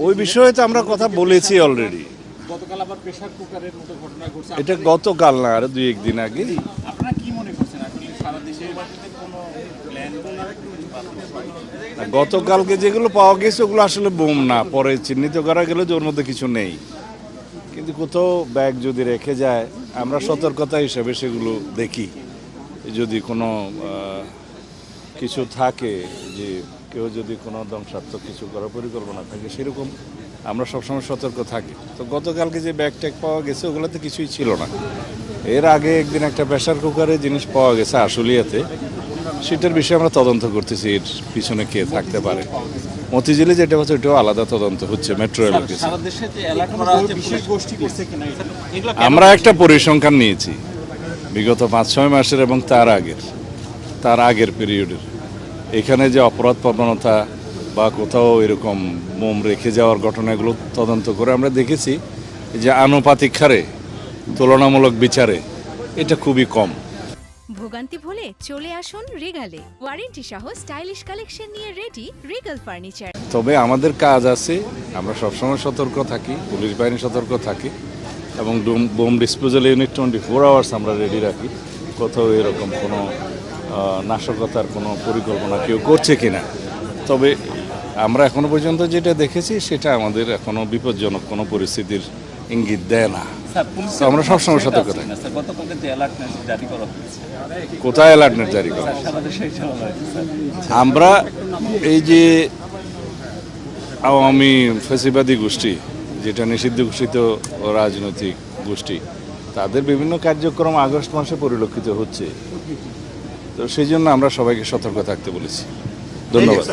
ওই বিষয়ে তো আমরা কথা বলেছি অলরেডি। গতকাল আবার প্রেসার কুকারের মতো ঘটনা ঘটছে। এটা গতকাল না, আর 2-1 দিন আগে। আপনারা কি মনে করছেন আসলে সারা দেশে কোনো প্ল্যান? গতকালকে যেগুলো পাওয়া গেছে ওগুলো আসলে বোম না, পরে চিহ্নিত করা গেলে যে ওর মধ্যে কিছু নেই, কিন্তু কোথাও ব্যাগ যদি রেখে যায় আমরা সতর্কতা হিসেবে সেগুলো দেখি। যদি কোনো কিছু থাকে, যে কেউ যদি কোনো ধ্বংসাত্মক কিছু করার পরিকল্পনা থাকে, সেরকম আমরা সবসময় সতর্ক থাকি। তো গতকালকে যে ব্যাগ ট্যাগ পাওয়া গেছে ওগুলোতে কিছুই ছিল না। এর আগে একদিন একটা প্রেসার কুকারে জিনিস পাওয়া গেছে আশুলিয়াতে, সেটার বিষয়ে আমরা তদন্ত করতেছি, এর পিছনে কে থাকতে পারে। মতিঝিলে যেটা হচ্ছে ওইটাও আলাদা তদন্ত হচ্ছে, মেট্রো রেল কিছু। সারা দেশে যে অ্যালার্ট করা হচ্ছে বিশেষ গোষ্ঠী করছে কিনা এগুলো আমরা একটা পরিসংখ্যান নিয়েছি বিগত 5-6 মাসের এবং তার আগের পিরিয়ডের। এখানে যে অপরাধ প্রবণতা বা কোথাও এরকম বোম রেখে যাওয়ার ঘটনাগুলো তদন্ত করে আমরা দেখেছি যে আনুপাতিক হারে, তুলনামূলক বিচারে এটা খুবই কম। ভোগান্তি ভুলে চলে আসুন রিগালে, ওয়ারেন্টি সহ স্টাইলিশ কালেকশন নিয়ে রেডি রিগাল ফার্নিচার। তবে আমাদের কাজ আছে, আমরা সবসময় সতর্ক থাকি, পুলিশ বাহিনী সতর্ক থাকে, এবং বোম ডিসপোজাল ইউনিট 24 আওয়ার্স আমরা রেডি রাখি। কোথাও এরকম কোনো নাশকতার কোনো পরিকল্পনা কেউ করছে কিনা। তবে আমরা এখনো পর্যন্ত যেটা দেখেছি সেটা আমাদের এখনো বিপজ্জনক কোনো পরিস্থিতির ইঙ্গিত দেয় না। তো আমরা সবসময় সতর্ক থাকি। কোথায় অ্যালার্টনেট জারি করা? আমরা এই যে আওয়ামী ফ্যাসিবাদী গোষ্ঠী, যেটা নিষিদ্ধ ঘোষিত রাজনৈতিক গোষ্ঠী, তাদের বিভিন্ন কার্যক্রম আগস্ট মাসে পরিলক্ষিত হচ্ছে। তো সেই জন্য আমরা সবাইকে সতর্ক থাকতে বলেছি। ধন্যবাদ।